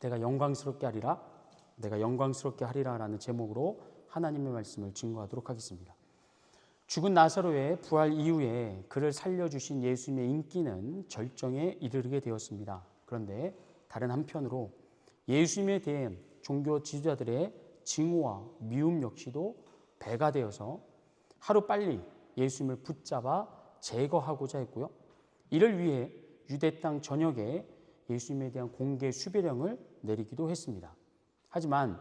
내가 영광스럽게 하리라, 내가 영광스럽게 하리라 라는 제목으로 하나님의 말씀을 증거하도록 하겠습니다. 죽은 나사로의 부활 이후에 그를 살려주신 예수님의 인기는 절정에 이르게 되었습니다. 그런데 다른 한편으로 예수님에 대한 종교 지도자들의 증오와 미움 역시도 배가 되어서 하루빨리 예수님을 붙잡아 제거하고자 했고요. 이를 위해 유대 땅 전역에 예수님에 대한 공개 수배령을 내리기도 했습니다. 하지만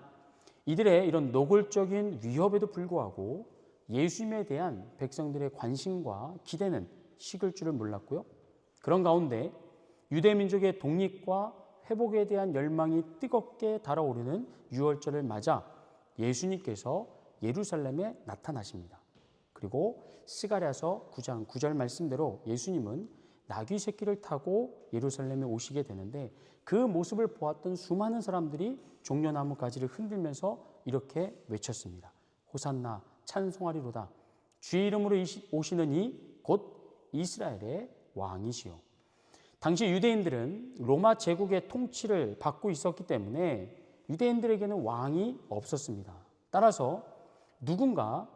이들의 이런 노골적인 위협에도 불구하고 예수님에 대한 백성들의 관심과 기대는 식을 줄을 몰랐고요. 그런 가운데 유대 민족의 독립과 회복에 대한 열망이 뜨겁게 달아오르는 유월절을 맞아 예수님께서 예루살렘에 나타나십니다. 그리고 스가랴서 9장 9절 말씀대로 예수님은 나귀 새끼를 타고 예루살렘에 오시게 되는데 그 모습을 보았던 수많은 사람들이 종려나무 가지를 흔들면서 이렇게 외쳤습니다. 호산나 찬송하리로다. 주의 이름으로 오시는 이 곧 이스라엘의 왕이시요. 당시 유대인들은 로마 제국의 통치를 받고 있었기 때문에 유대인들에게는 왕이 없었습니다. 따라서 누군가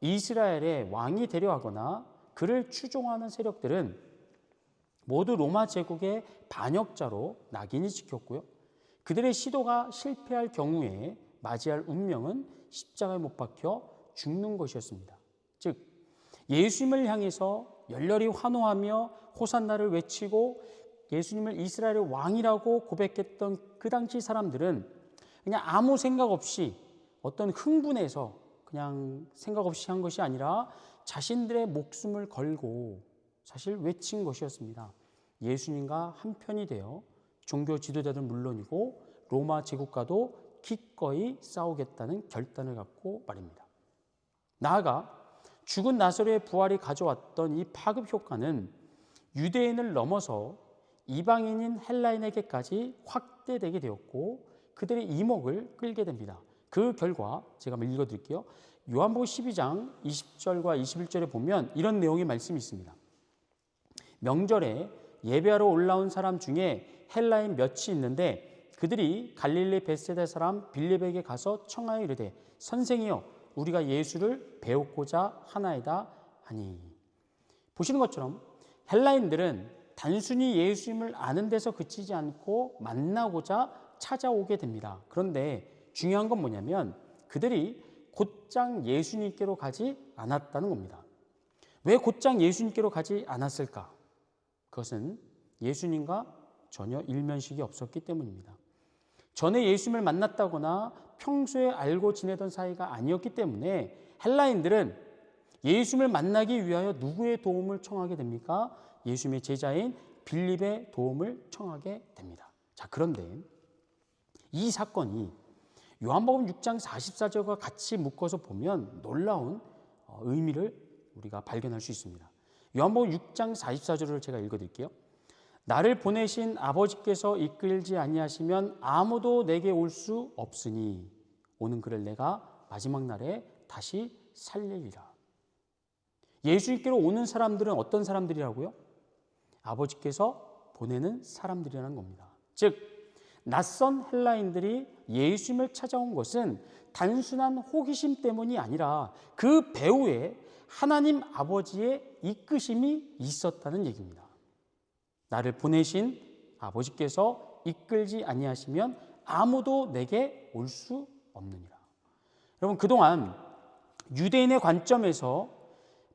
이스라엘의 왕이 되려 하거나 그를 추종하는 세력들은 모두 로마 제국의 반역자로 낙인이 찍혔고요. 그들의 시도가 실패할 경우에 맞이할 운명은 십자가에 못 박혀 죽는 것이었습니다. 즉 예수님을 향해서 열렬히 환호하며 호산나를 외치고 예수님을 이스라엘의 왕이라고 고백했던 그 당시 사람들은 그냥 아무 생각 없이 어떤 흥분해서 그냥 생각 없이 한 것이 아니라 자신들의 목숨을 걸고 사실 외친 것이었습니다. 예수님과 한편이 되어 종교 지도자들은 물론이고 로마 제국과도 기꺼이 싸우겠다는 결단을 갖고 말입니다. 나아가 죽은 나사로의 부활이 가져왔던 이 파급 효과는 유대인을 넘어서 이방인인 헬라인에게까지 확대되게 되었고 그들의 이목을 끌게 됩니다. 그 결과 제가 한번 읽어드릴게요. 요한복음 12장 20절과 21절에 보면 이런 내용의 말씀이 있습니다. 명절에 예배하러 올라온 사람 중에 헬라인 몇이 있는데 그들이 갈릴리 벳세다 사람 빌립에게 가서 청하여 이르되 선생이여 우리가 예수를 배우고자 하나이다 하니. 보시는 것처럼 헬라인들은 단순히 예수님을 아는 데서 그치지 않고 만나고자 찾아오게 됩니다. 그런데 중요한 건 뭐냐면 그들이 곧장 예수님께로 가지 않았다는 겁니다. 왜 곧장 예수님께로 가지 않았을까? 그것은 예수님과 전혀 일면식이 없었기 때문입니다. 전에 예수님을 만났다거나 평소에 알고 지내던 사이가 아니었기 때문에 헬라인들은 예수님을 만나기 위하여 누구의 도움을 청하게 됩니까? 예수님의 제자인 빌립의 도움을 청하게 됩니다. 자, 그런데 이 사건이 요한복음 6장 44절과 같이 묶어서 보면 놀라운 의미를 우리가 발견할 수 있습니다. 요한복음 6장 44절을 제가 읽어드릴게요. 나를 보내신 아버지께서 이끌지 아니하시면 아무도 내게 올 수 없으니 오는 그를 내가 마지막 날에 다시 살리리라. 예수님께로 오는 사람들은 어떤 사람들이라고요? 아버지께서 보내는 사람들이라는 겁니다. 즉 낯선 헬라인들이 예수님을 찾아온 것은 단순한 호기심 때문이 아니라 그 배후에 하나님 아버지의 이끄심이 있었다는 얘기입니다. 나를 보내신 아버지께서 이끌지 아니하시면 아무도 내게 올 수 없느니라. 여러분, 그동안 유대인의 관점에서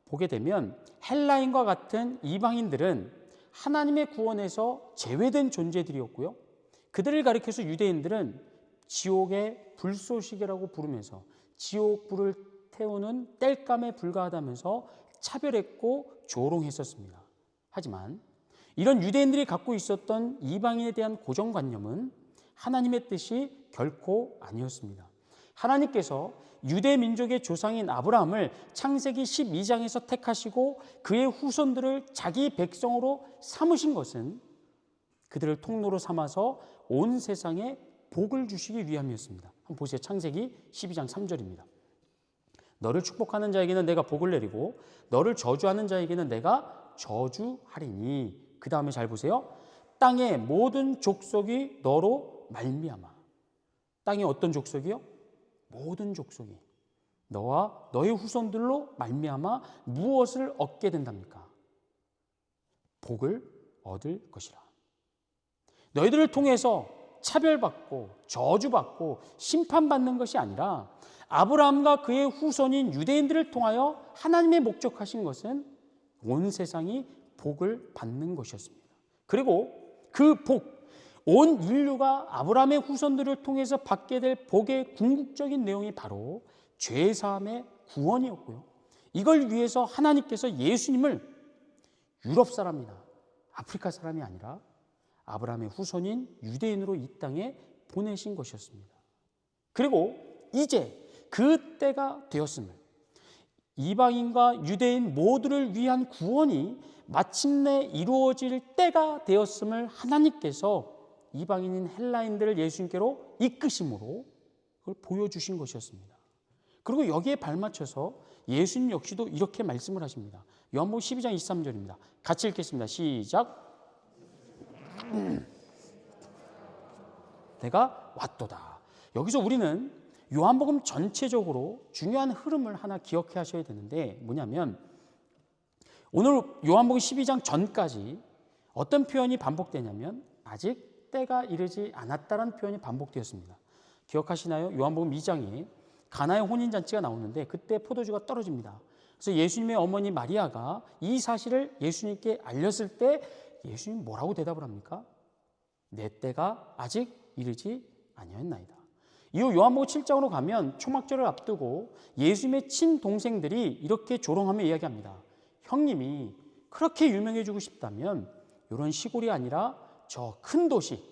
보게 되면 헬라인과 같은 이방인들은 하나님의 구원에서 제외된 존재들이었고요. 그들을 가리켜서 유대인들은 지옥의 불쏘시개라고 부르면서 지옥 불을 태우는 땔감에 불과하다면서 차별했고 조롱했었습니다. 하지만 이런 유대인들이 갖고 있었던 이방인에 대한 고정관념은 하나님의 뜻이 결코 아니었습니다. 하나님께서 유대 민족의 조상인 아브라함을 창세기 12장에서 택하시고 그의 후손들을 자기 백성으로 삼으신 것은 그들을 통로로 삼아서 온 세상에 복을 주시기 위함이었습니다. 한번 보세요. 창세기 12장 3절입니다. 너를 축복하는 자에게는 내가 복을 내리고 너를 저주하는 자에게는 내가 저주하리니. 그 다음에 잘 보세요. 땅의 모든 족속이 너로 말미암아. 땅의 어떤 족속이요? 모든 족속이 너와 너의 후손들로 말미암아 무엇을 얻게 된답니까? 복을 얻을 것이라. 너희들을 통해서 차별받고 저주받고 심판받는 것이 아니라 아브라함과 그의 후손인 유대인들을 통하여 하나님의 목적하신 것은 온 세상이 복을 받는 것이었습니다. 그리고 그 복, 온 인류가 아브라함의 후손들을 통해서 받게 될 복의 궁극적인 내용이 바로 죄사함의 구원이었고요. 이걸 위해서 하나님께서 예수님을 유럽 사람이나 아프리카 사람이 아니라 아브라함의 후손인 유대인으로 이 땅에 보내신 것이었습니다. 그리고 이제 그 때가 되었음을, 이방인과 유대인 모두를 위한 구원이 마침내 이루어질 때가 되었음을 하나님께서 이방인인 헬라인들을 예수님께로 이끄심으로 그걸 보여주신 것이었습니다. 그리고 여기에 발맞춰서 예수님 역시도 이렇게 말씀을 하십니다. 요한복음 12장 23절입니다. 같이 읽겠습니다. 시작. 내가 왔도다. 여기서 우리는 요한복음 전체적으로 중요한 흐름을 하나 기억해 하셔야 되는데 뭐냐면 오늘 요한복음 12장 전까지 어떤 표현이 반복되냐면 아직 때가 이르지 않았다라는 표현이 반복되었습니다. 기억하시나요? 요한복음 2장에 가나의 혼인잔치가 나오는데 그때 포도주가 떨어집니다. 그래서 예수님의 어머니 마리아가 이 사실을 예수님께 알렸을 때 예수님 뭐라고 대답을 합니까? 내 때가 아직 이르지 아니었나이다. 이후 요한복음 7장으로 가면 초막절을 앞두고 예수님의 친동생들이 이렇게 조롱하며 이야기합니다. 형님이 그렇게 유명해지고 싶다면 이런 시골이 아니라 저 큰 도시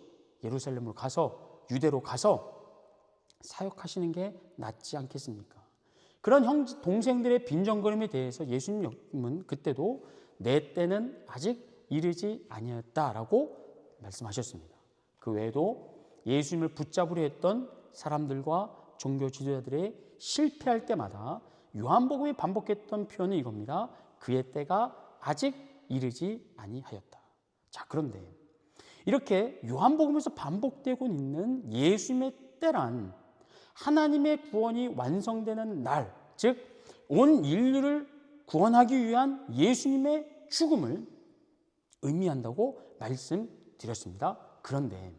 예루살렘으로 가서 유대로 가서 사역하시는 게 낫지 않겠습니까? 그런 동생들의 빈정거림에 대해서 예수님은 그때도 내 때는 아직 이르지 아니었다라고 말씀하셨습니다. 그 외에도 예수님을 붙잡으려 했던 사람들과 종교 지도자들의 실패할 때마다 요한복음이 반복했던 표현은 이겁니다. 그의 때가 아직 이르지 아니하였다. 자, 그런데 이렇게 요한복음에서 반복되고 있는 예수님의 때란 하나님의 구원이 완성되는 날, 즉 온 인류를 구원하기 위한 예수님의 죽음을 의미한다고 말씀드렸습니다. 그런데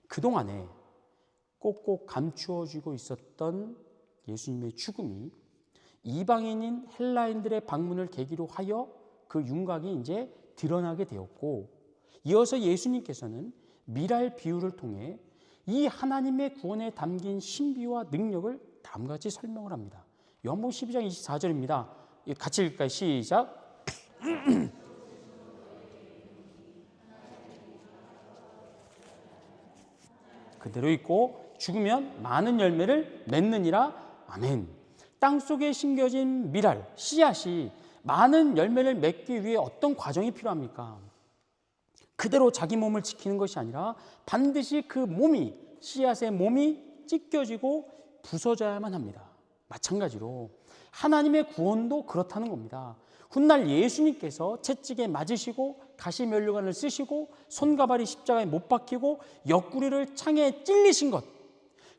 그동안에 꼭꼭 감추어지고 있었던 예수님의 죽음이 이방인인 헬라인들의 방문을 계기로 하여 그 윤곽이 이제 드러나게 되었고, 이어서 예수님께서는 미랄 비유를 통해 이 하나님의 구원에 담긴 신비와 능력을 다음과 같이 설명을 합니다. 요한복음 12장 24절입니다. 같이 읽을까요? 시작. 그대로 읽고 죽으면 많은 열매를 맺느니라. 아멘. 땅속에 심겨진 미랄, 씨앗이 많은 열매를 맺기 위해 어떤 과정이 필요합니까? 그대로 자기 몸을 지키는 것이 아니라 반드시 그 몸이, 씨앗의 몸이 찢겨지고 부서져야만 합니다. 마찬가지로 하나님의 구원도 그렇다는 겁니다. 훗날 예수님께서 채찍에 맞으시고 가시면류관을 쓰시고 손가발이 십자가에 못 박히고 옆구리를 창에 찔리신 것,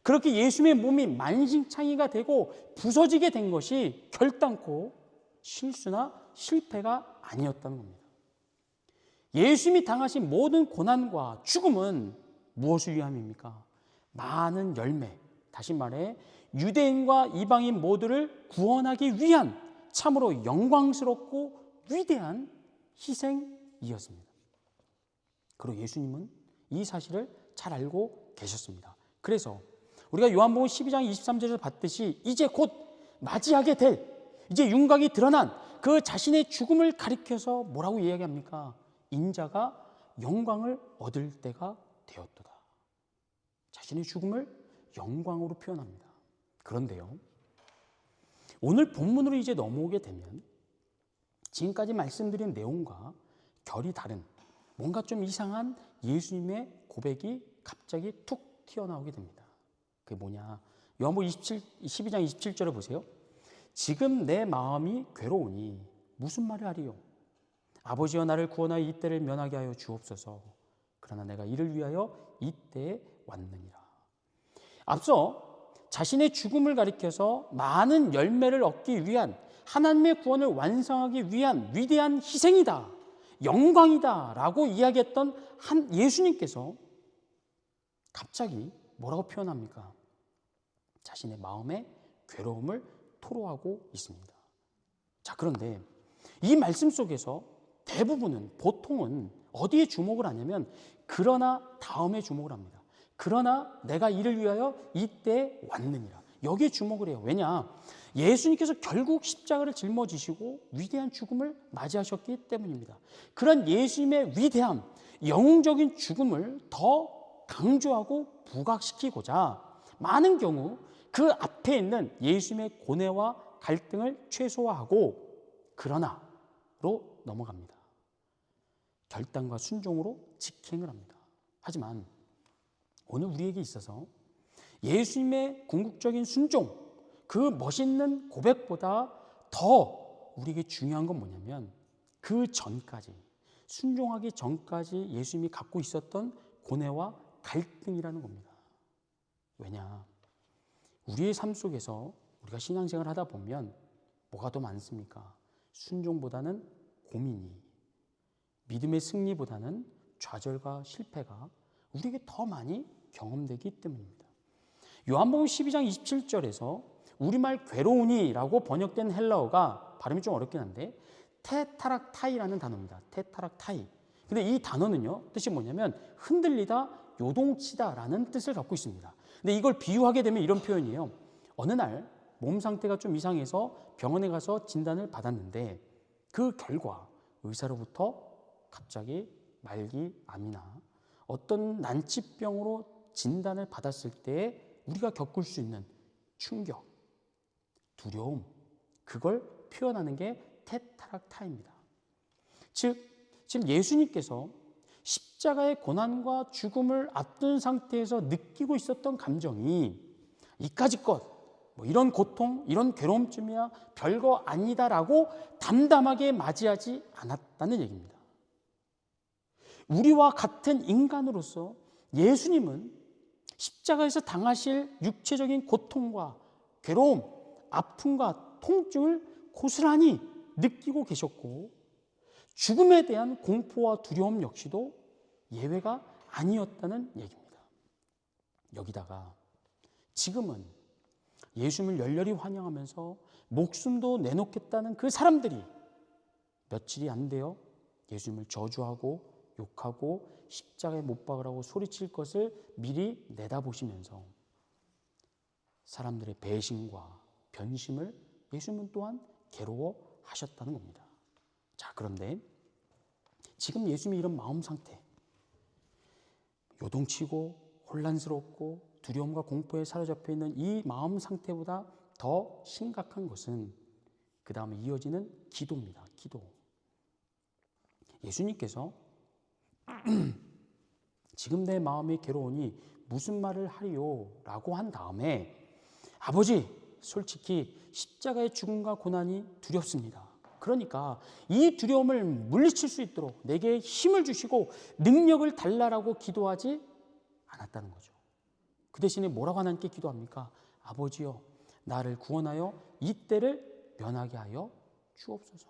그렇게 예수님의 몸이 만신창이가 되고 부서지게 된 것이 결단코 실수나 실패가 아니었다는 겁니다. 예수님이 당하신 모든 고난과 죽음은 무엇을 위함입니까? 많은 열매, 다시 말해 유대인과 이방인 모두를 구원하기 위한 참으로 영광스럽고 위대한 희생이었습니다. 그리고 예수님은 이 사실을 잘 알고 계셨습니다. 그래서 우리가 요한복음 12장 23절에서 봤듯이 이제 곧 맞이하게 될, 이제 윤곽이 드러난 그 자신의 죽음을 가리켜서 뭐라고 이야기합니까? 인자가 영광을 얻을 때가 되었도다. 자신의 죽음을 영광으로 표현합니다. 그런데요, 오늘 본문으로 이제 넘어오게 되면 지금까지 말씀드린 내용과 결이 다른 뭔가 좀 이상한 예수님의 고백이 갑자기 툭 튀어나오게 됩니다. 그게 뭐냐? 요한복음 12장 27절을 보세요. 지금 내 마음이 괴로우니 무슨 말을 하리요? 아버지여 나를 구원하여 이 때를 면하게 하여 주옵소서. 그러나 내가 이를 위하여 이 때에 왔느니라. 앞서 자신의 죽음을 가리켜서 많은 열매를 얻기 위한, 하나님의 구원을 완성하기 위한 위대한 희생이다, 영광이다 라고 이야기했던 한 예수님께서 갑자기 뭐라고 표현합니까? 자신의 마음의 괴로움을 토로하고 있습니다. 자, 그런데 이 말씀 속에서 대부분은, 보통은 어디에 주목을 하냐면 그러나 다음에 주목을 합니다. 그러나 내가 이를 위하여 이때 왔느니라. 여기에 주목을 해요. 왜냐? 예수님께서 결국 십자가를 짊어지시고 위대한 죽음을 맞이하셨기 때문입니다. 그런 예수님의 위대함, 영웅적인 죽음을 더 강조하고 부각시키고자 많은 경우 그 앞에 있는 예수님의 고뇌와 갈등을 최소화하고 그러나로 넘어갑니다. 결단과 순종으로 직행을 합니다. 하지만 오늘 우리에게 있어서 예수님의 궁극적인 순종, 그 멋있는 고백보다 더 우리에게 중요한 건 뭐냐면 그 전까지, 순종하기 전까지 예수님이 갖고 있었던 고뇌와 갈등이라는 겁니다. 왜냐? 우리의 삶 속에서 우리가 신앙생활을 하다 보면 뭐가 더 많습니까? 순종보다는 고민이, 믿음의 승리보다는 좌절과 실패가 우리에게 더 많이 경험되기 때문입니다. 요한복음 12장 27절에서 우리말 괴로우니라고 번역된 헬라어가 발음이 좀 어렵긴 한데 테타락타이라는 단어입니다. 테타락타이. 근데 이 단어는요, 뜻이 뭐냐면 흔들리다, 요동치다라는 뜻을 갖고 있습니다. 근데 이걸 비유하게 되면 이런 표현이에요. 어느 날 몸 상태가 좀 이상해서 병원에 가서 진단을 받았는데 그 결과 의사로부터 갑자기 말기암이나 어떤 난치병으로 진단을 받았을 때 우리가 겪을 수 있는 충격, 두려움, 그걸 표현하는 게 테타락타입니다. 즉, 지금 예수님께서 십자가의 고난과 죽음을 앞둔 상태에서 느끼고 있었던 감정이 이까짓 것, 뭐 이런 고통, 이런 괴로움쯤이야 별거 아니다라고 담담하게 맞이하지 않았다는 얘기입니다. 우리와 같은 인간으로서 예수님은 십자가에서 당하실 육체적인 고통과 괴로움, 아픔과 통증을 고스란히 느끼고 계셨고 죽음에 대한 공포와 두려움 역시도 예외가 아니었다는 얘기입니다. 여기다가 지금은 예수님을 열렬히 환영하면서 목숨도 내놓겠다는 그 사람들이 며칠이 안 돼요 예수님을 저주하고 욕하고 십자가에 못 박으라고 소리칠 것을 미리 내다보시면서 사람들의 배신과 변심을 예수님은 또한 괴로워하셨다는 겁니다. 자, 그런데 지금 예수님이 이런 마음 상태, 요동치고 혼란스럽고 두려움과 공포에 사로잡혀 있는 이 마음 상태보다 더 심각한 것은 그 다음에 이어지는 기도입니다. 기도. 예수님께서 지금 내 마음이 괴로우니 무슨 말을 하리요? 라고 한 다음에 아버지, 솔직히 십자가의 죽음과 고난이 두렵습니다. 그러니까 이 두려움을 물리칠 수 있도록 내게 힘을 주시고 능력을 달라라고 기도하지 않았다는 거죠. 그 대신에 뭐라고 하나님께 기도합니까? 아버지여, 나를 구원하여 이 때를 면하게 하여 주옵소서.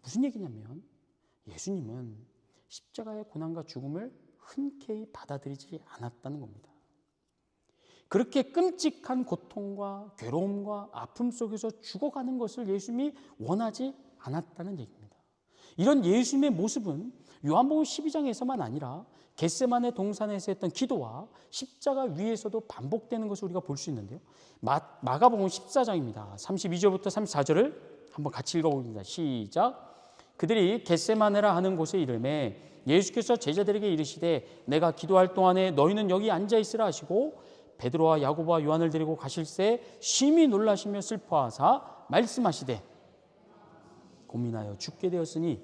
무슨 얘기냐면 예수님은 십자가의 고난과 죽음을 흔쾌히 받아들이지 않았다는 겁니다. 그렇게 끔찍한 고통과 괴로움과 아픔 속에서 죽어가는 것을 예수님이 원하지 않았다는 얘기입니다. 이런 예수님의 모습은 요한복음 12장에서만 아니라 겟세마네 동산에서 했던 기도와 십자가 위에서도 반복되는 것을 우리가 볼 수 있는데요. 마가복음 14장입니다. 32절부터 34절을 한번 같이 읽어보겠습니다. 시작. 그들이 겟세마네라 하는 곳에 이르매 예수께서 제자들에게 이르시되 내가 기도할 동안에 너희는 여기 앉아있으라 하시고 베드로와 야고보와 요한을 데리고 가실새 심히 놀라시며 슬퍼하사 말씀하시되 고민하여 죽게 되었으니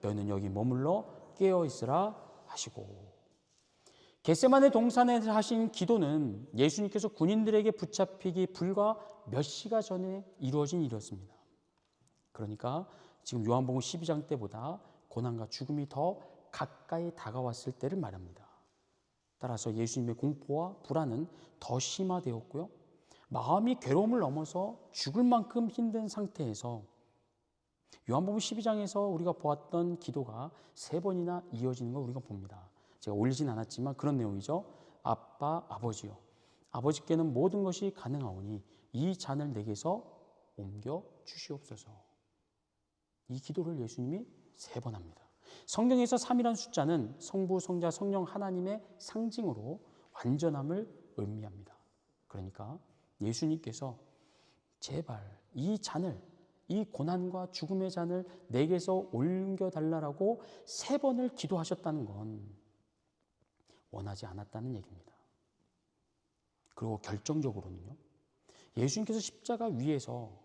너희는 여기 머물러 깨어있으라 하시고. 겟세마네 동산에서 하신 기도는 예수님께서 군인들에게 붙잡히기 불과 몇 시간 전에 이루어진 일이었습니다. 그러니까 지금 요한복음 12장 때보다 고난과 죽음이 더 가까이 다가왔을 때를 말합니다. 따라서 예수님의 공포와 불안은 더 심화되었고요. 마음이 괴로움을 넘어서 죽을 만큼 힘든 상태에서 요한복음 12장에서 우리가 보았던 기도가 3번이나 이어지는 걸 우리가 봅니다. 제가 올리진 않았지만 그런 내용이죠. 아빠, 아버지요. 아버지께는 모든 것이 가능하오니 이 잔을 내게서 옮겨 주시옵소서. 이 기도를 예수님이 3번 합니다. 성경에서 3이라는 숫자는 성부, 성자, 성령 하나님의 상징으로 완전함을 의미합니다. 그러니까 예수님께서 제발 이 잔을, 이 고난과 죽음의 잔을 내게서 옮겨달라고 3번을 기도하셨다는 건 원하지 않았다는 얘기입니다. 그리고 결정적으로는요, 예수님께서 십자가 위에서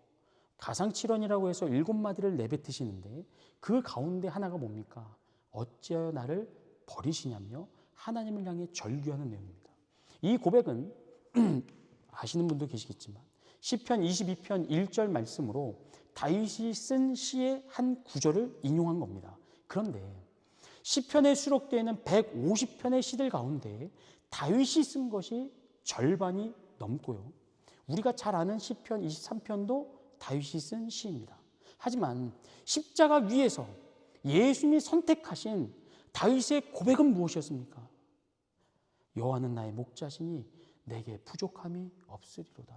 가상칠언이라고 해서 7마디를 내뱉으시는데 그 가운데 하나가 뭡니까? 어찌하여 나를 버리시냐며 하나님을 향해 절규하는 내용입니다. 이 고백은 아시는 분도 계시겠지만 시편 22편 1절 말씀으로 다윗이 쓴 시의 한 구절을 인용한 겁니다. 그런데 시편에 수록되어 있는 150편의 시들 가운데 다윗이 쓴 것이 절반이 넘고요. 우리가 잘 아는 시편 23편도 다윗이 쓴 시입니다. 하지만 십자가 위에서 예수님이 선택하신 다윗의 고백은 무엇이었습니까? 여호와는 나의 목자시니 내게 부족함이 없으리로다.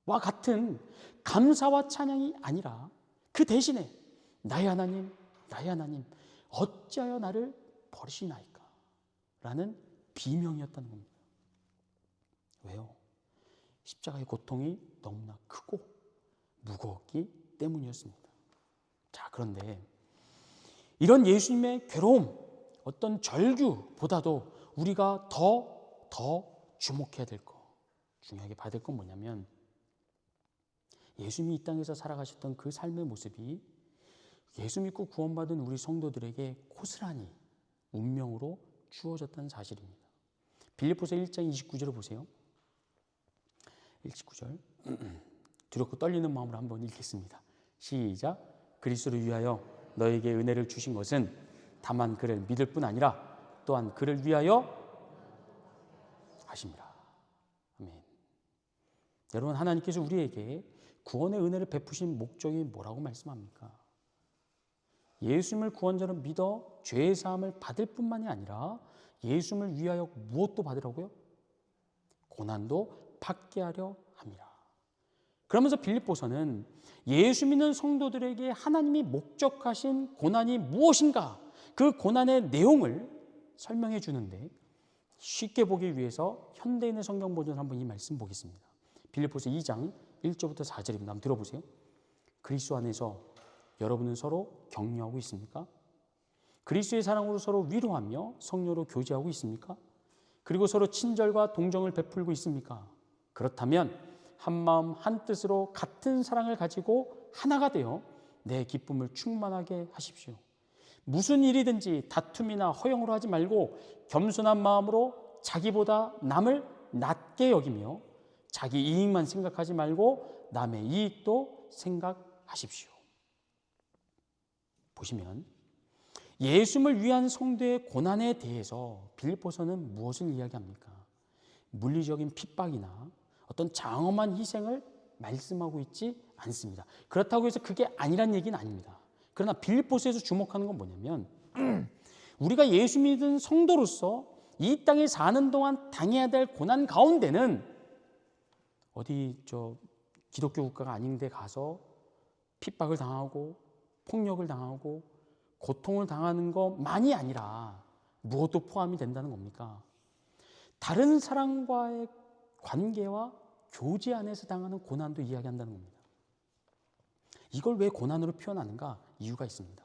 와 같은 감사와 찬양이 아니라 그 대신에 나의 하나님, 나의 하나님, 어찌하여 나를 버리시나이까? 라는 비명이었다는 겁니다. 왜요? 십자가의 고통이 너무나 크고 무거웠기 때문이었습니다. 자, 그런데 이런 예수님의 괴로움, 어떤 절규보다도 우리가 더 주목해야 될 거, 중요하게 봐야 될 건 뭐냐면 예수님이 이 땅에서 살아가셨던 그 삶의 모습이 예수 믿고 구원받은 우리 성도들에게 고스란히 운명으로 주어졌다는 사실입니다. 빌립보서 1장 29절을 보세요. 29절 두렵고 떨리는 마음으로 한번 읽겠습니다. 시작. 그리스도를 위하여 너에게 은혜를 주신 것은 다만 그를 믿을 뿐 아니라 또한 그를 위하여 하심이라. 아멘. 여러분, 하나님께서 우리에게 구원의 은혜를 베푸신 목적이 뭐라고 말씀합니까? 예수님을 구원자로 믿어 죄의 사함을 받을 뿐만이 아니라 예수님을 위하여 무엇도 받으라고요? 고난도 받게 하려 함이라. 그러면서 빌립보서는 예수 믿는 성도들에게 하나님이 목적하신 고난이 무엇인가, 그 고난의 내용을 설명해 주는데 쉽게 보기 위해서 현대인의 성경 버전을 한번 이 말씀 보겠습니다. 빌립보서 2장 1절부터 4절입니다. 한번 들어보세요. 그리스도 안에서 여러분은 서로 격려하고 있습니까? 그리스도의 사랑으로 서로 위로하며 성령으로 교제하고 있습니까? 그리고 서로 친절과 동정을 베풀고 있습니까? 그렇다면 한 마음 한 뜻으로 같은 사랑을 가지고 하나가 되어 내 기쁨을 충만하게 하십시오. 무슨 일이든지 다툼이나 허영으로 하지 말고 겸손한 마음으로 자기보다 남을 낮게 여기며 자기 이익만 생각하지 말고 남의 이익도 생각하십시오. 보시면 예수님을 위한 성도의 고난에 대해서 빌립보서는 무엇을 이야기합니까? 물리적인 핍박이나 어떤 장엄한 희생을 말씀하고 있지 않습니다. 그렇다고 해서 그게 아니란 얘기는 아닙니다. 그러나 빌립보서에서 주목하는 건 뭐냐면 우리가 예수 믿은 성도로서 이 땅에 사는 동안 당해야 될 고난 가운데는 어디 기독교 국가가 아닌데 가서 핍박을 당하고 폭력을 당하고 고통을 당하는 것만이 아니라 무엇도 포함이 된다는 겁니까? 다른 사람과의 관계와 교제 안에서 당하는 고난도 이야기한다는 겁니다. 이걸 왜 고난으로 표현하는가? 이유가 있습니다.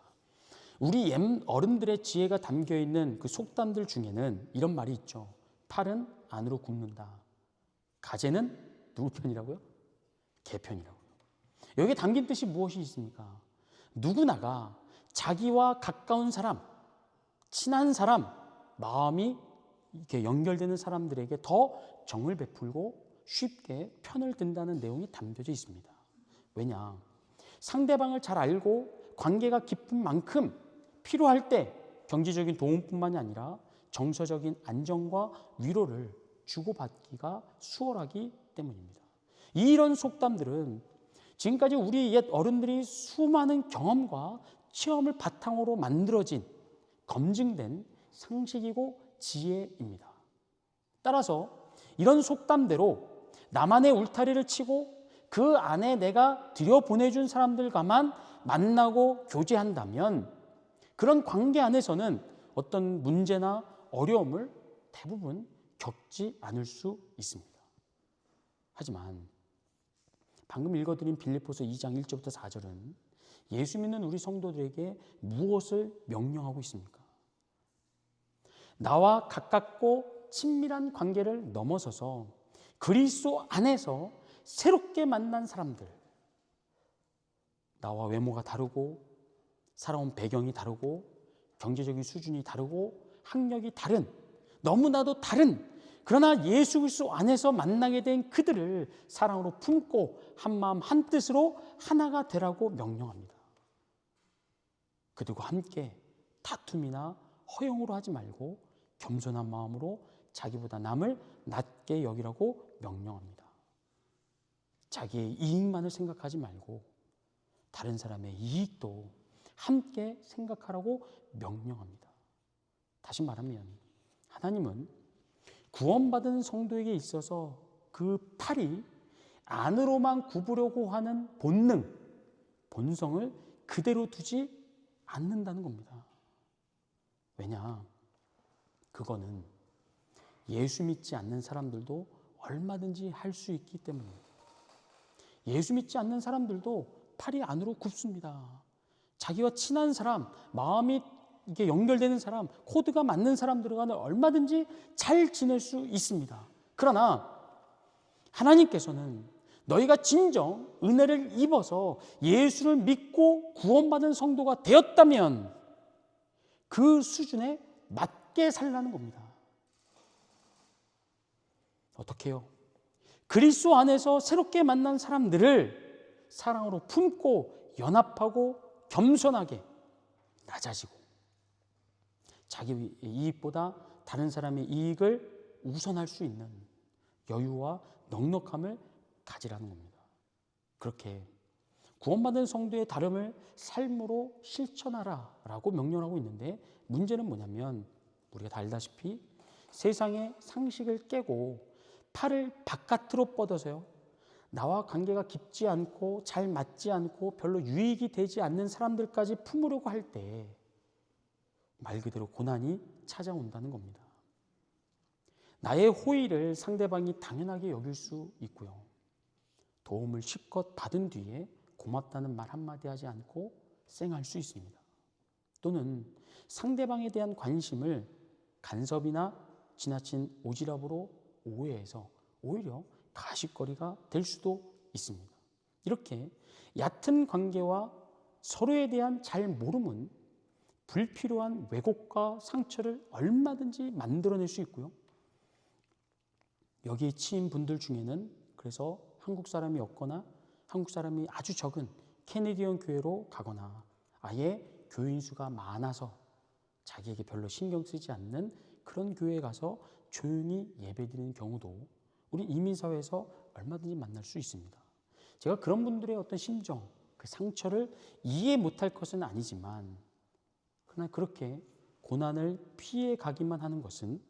우리 옛 어른들의 지혜가 담겨있는 그 속담들 중에는 이런 말이 있죠. 팔은 안으로 굽는다. 가재는 누구 편이라고요? 개 편이라고요. 여기에 담긴 뜻이 무엇이 있습니까? 누구나가 자기와 가까운 사람, 친한 사람, 마음이 이렇게 연결되는 사람들에게 더 정을 베풀고 쉽게 편을 든다는 내용이 담겨져 있습니다. 왜냐? 상대방을 잘 알고 관계가 깊은 만큼 필요할 때 경제적인 도움뿐만이 아니라 정서적인 안정과 위로를 주고받기가 수월하기 때문입니다. 이런 속담들은 지금까지 우리 옛 어른들이 수많은 경험과 체험을 바탕으로 만들어진 검증된 상식이고 지혜입니다. 따라서 이런 속담대로 나만의 울타리를 치고 그 안에 내가 들여보내준 사람들과만 만나고 교제한다면 그런 관계 안에서는 어떤 문제나 어려움을 대부분 겪지 않을 수 있습니다. 하지만 방금 읽어드린 빌립보서 2장 1절부터 4절은 예수 믿는 우리 성도들에게 무엇을 명령하고 있습니까? 나와 가깝고 친밀한 관계를 넘어서서 그리스도 안에서 새롭게 만난 사람들, 나와 외모가 다르고 살아온 배경이 다르고 경제적인 수준이 다르고 학력이 다른, 너무나도 다른, 그러나 예수 그리스도 안에서 만나게 된 그들을 사랑으로 품고 한마음 한뜻으로 하나가 되라고 명령합니다. 그들과 함께 다툼이나 허용으로 하지 말고 겸손한 마음으로 자기보다 남을 낮게 여기라고 명령합니다. 자기의 이익만을 생각하지 말고 다른 사람의 이익도 함께 생각하라고 명령합니다. 다시 말하면 하나님은 구원받은 성도에게 있어서 그 팔이 안으로만 굽으려고 하는 본능, 본성을 그대로 두지 않는다는 겁니다. 왜냐? 그거는 예수 믿지 않는 사람들도 얼마든지 할 수 있기 때문입니다. 예수 믿지 않는 사람들도 팔이 안으로 굽습니다. 자기와 친한 사람, 마음이 이게 연결되는 사람, 코드가 맞는 사람들과는 얼마든지 잘 지낼 수 있습니다. 그러나 하나님께서는 너희가 진정 은혜를 입어서 예수를 믿고 구원받은 성도가 되었다면 그 수준에 맞게 살라는 겁니다. 어떻게 해요? 그리스도 안에서 새롭게 만난 사람들을 사랑으로 품고 연합하고 겸손하게 낮아지고 자기 이익보다 다른 사람의 이익을 우선할 수 있는 여유와 넉넉함을 가지라는 겁니다. 그렇게 구원받은 성도의 다름을 삶으로 실천하라 라고 명령하고 있는데 문제는 뭐냐면 우리가 다 알다시피 세상의 상식을 깨고 팔을 바깥으로 뻗어서요, 나와 관계가 깊지 않고 잘 맞지 않고 별로 유익이 되지 않는 사람들까지 품으려고 할 때 말 그대로 고난이 찾아온다는 겁니다. 나의 호의를 상대방이 당연하게 여길 수 있고요, 도움을 실컷 받은 뒤에 고맙다는 말 한마디 하지 않고 쌩할 수 있습니다. 또는 상대방에 대한 관심을 간섭이나 지나친 오지랖으로 오해해서 오히려 가십거리가 될 수도 있습니다. 이렇게 얕은 관계와 서로에 대한 잘 모름은 불필요한 왜곡과 상처를 얼마든지 만들어낼 수 있고요, 여기에 치인 분들 중에는 그래서 한국 사람이 없거나 한국 사람이 아주 적은 캐네디언 교회로 가거나 아예 교인 수가 많아서 자기에게 별로 신경 쓰지 않는 그런 교회에 가서 조용히 예배드리는 경우도 우리 이민사회에서 얼마든지 만날 수 있습니다. 제가 그런 분들의 어떤 심정, 그 상처를 이해 못할 것은 아니지만 그러나 그렇게 고난을 피해 가기만 하는 것은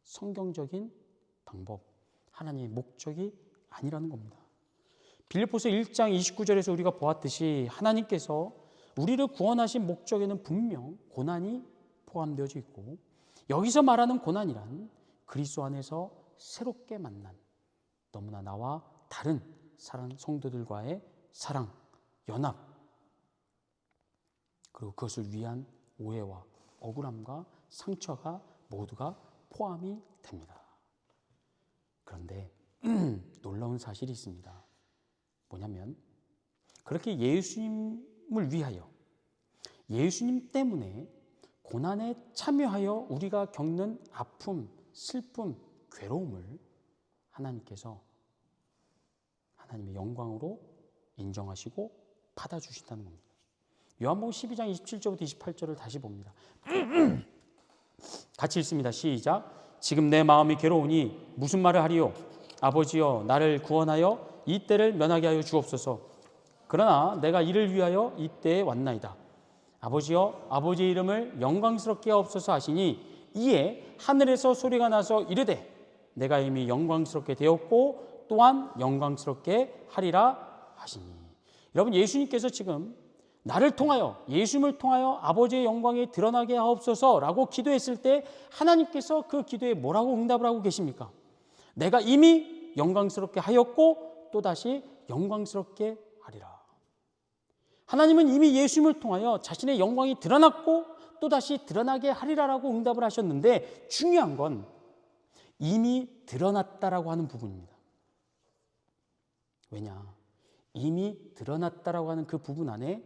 성경적인 방법, 하나님의 목적이 아니라는 겁니다. 빌립보서 1장 29절에서 우리가 보았듯이 하나님께서 우리를 구원하신 목적에는 분명 고난이 포함되어져 있고 여기서 말하는 고난이란 그리스도 안에서 새롭게 만난 너무나 나와 다른 성도들과의 사랑, 연합, 그리고 그것을 위한 오해와 억울함과 상처가 모두가 포함이 됩니다. 그런데 놀라운 사실이 있습니다. 뭐냐면 그렇게 예수님을 위하여 예수님 때문에 고난에 참여하여 우리가 겪는 아픔, 슬픔, 괴로움을 하나님께서 하나님의 영광으로 인정하시고 받아주신다는 겁니다. 요한복음 12장 27절부터 28절을 다시 봅니다. 같이 읽습니다. 시작. 지금 내 마음이 괴로우니 무슨 말을 하리요? 아버지여, 나를 구원하여 이 때를 면하게 하여 주옵소서. 그러나 내가 이를 위하여 이 때에 왔나이다. 아버지여, 아버지의 이름을 영광스럽게 하옵소서 하시니 이에 하늘에서 소리가 나서 이르되 내가 이미 영광스럽게 되었고 또한 영광스럽게 하리라 하시니. 여러분, 예수님께서 지금 나를 통하여, 예수님을 통하여 아버지의 영광이 드러나게 하옵소서라고 기도했을 때 하나님께서 그 기도에 뭐라고 응답을 하고 계십니까? 내가 이미 영광스럽게 하였고 또다시 영광스럽게 하리라. 하나님은 이미 예수님을 통하여 자신의 영광이 드러났고 또다시 드러나게 하리라라고 응답을 하셨는데, 중요한 건 이미 드러났다라고 하는 부분입니다. 왜냐? 이미 드러났다라고 하는 그 부분 안에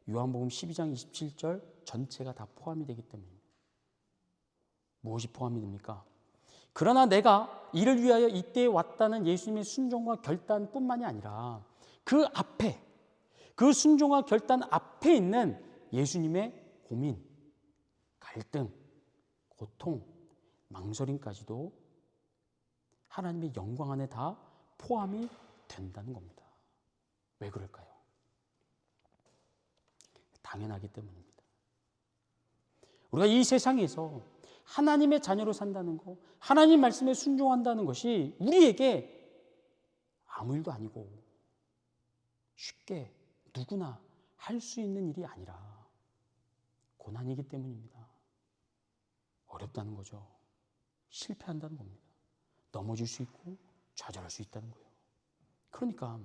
요한복음 12장 27절 전체가 다 포함이 되기 때문입니다. 무엇이 포함이 됩니까? 그러나 내가 이를 위하여 이때에 왔다는 예수님의 순종과 결단뿐만이 아니라 그 앞에, 그 순종과 결단 앞에 있는 예수님의 고민, 갈등, 고통, 망설임까지도 하나님의 영광 안에 다 포함이 된다는 겁니다. 왜 그럴까요? 당연하기 때문입니다. 우리가 이 세상에서 하나님의 자녀로 산다는 것, 하나님 말씀에 순종한다는 것이 우리에게 아무 일도 아니고 쉽게 누구나 할 수 있는 일이 아니라 고난이기 때문입니다. 어렵다는 거죠. 실패한다는 겁니다. 넘어질 수 있고 좌절할 수 있다는 거예요. 그러니까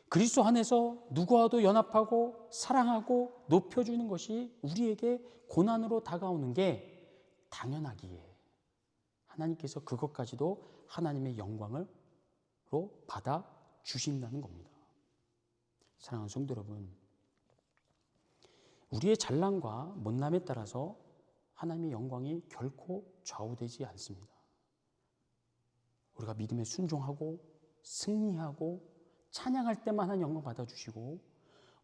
그리스도 안에서 누구와도 연합하고 사랑하고 높여주는 것이 우리에게 고난으로 다가오는 게 당연하기에 하나님께서 그것까지도 하나님의 영광으로 받아 주신다는 겁니다. 사랑하는 성도 여러분, 우리의 잘남과 못남에 따라서 하나님의 영광이 결코 좌우되지 않습니다. 우리가 믿음에 순종하고 승리하고 찬양할 때만 하나님 영광 받아주시고,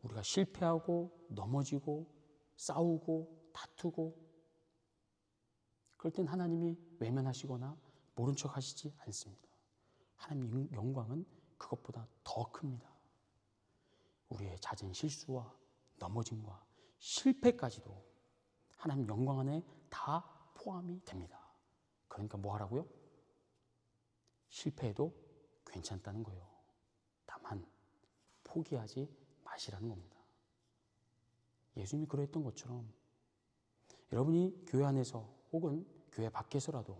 우리가 실패하고 넘어지고 싸우고 다투고 그럴 땐 하나님이 외면하시거나 모른 척 하시지 않습니다. 하나님의 영광은 그것보다 더 큽니다. 우리의 잦은 실수와 넘어짐과 실패까지도 하나님 영광 안에 다 포함이 됩니다. 그러니까 뭐 하라고요? 실패해도 괜찮다는 거예요. 다만 포기하지 마시라는 겁니다. 예수님이 그랬던 것처럼 여러분이 교회 안에서 혹은 교회 밖에서라도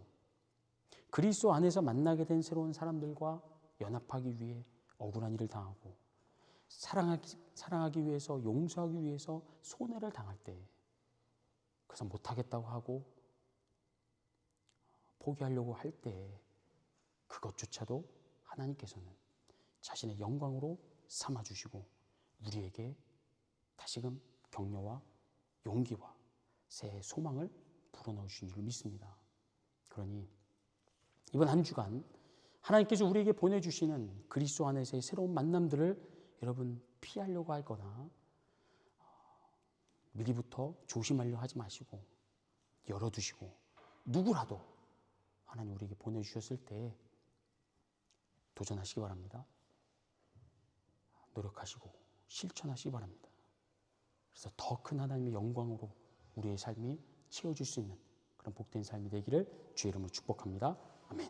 그리스도 안에서 만나게 된 새로운 사람들과 연합하기 위해 억울한 일을 당하고 사랑하기 위해서, 용서하기 위해서 손해를 당할 때, 그래서 못하겠다고 하고 포기하려고 할 때 그것조차도 하나님께서는 자신의 영광으로 삼아주시고 우리에게 다시금 격려와 용기와 새 소망을 불어넣으신 줄 믿습니다. 그러니 이번 한 주간 하나님께서 우리에게 보내주시는 그리스도 안에서의 새로운 만남들을 여러분 피하려고 하거나 미리부터 조심하려 하지 마시고 열어두시고, 누구라도 하나님 우리에게 보내주셨을 때 도전하시기 바랍니다. 노력하시고 실천하시기 바랍니다. 그래서 더 큰 하나님의 영광으로 우리의 삶이 채워질 수 있는 그런 복된 삶이 되기를 주의 이름으로 축복합니다. 아멘.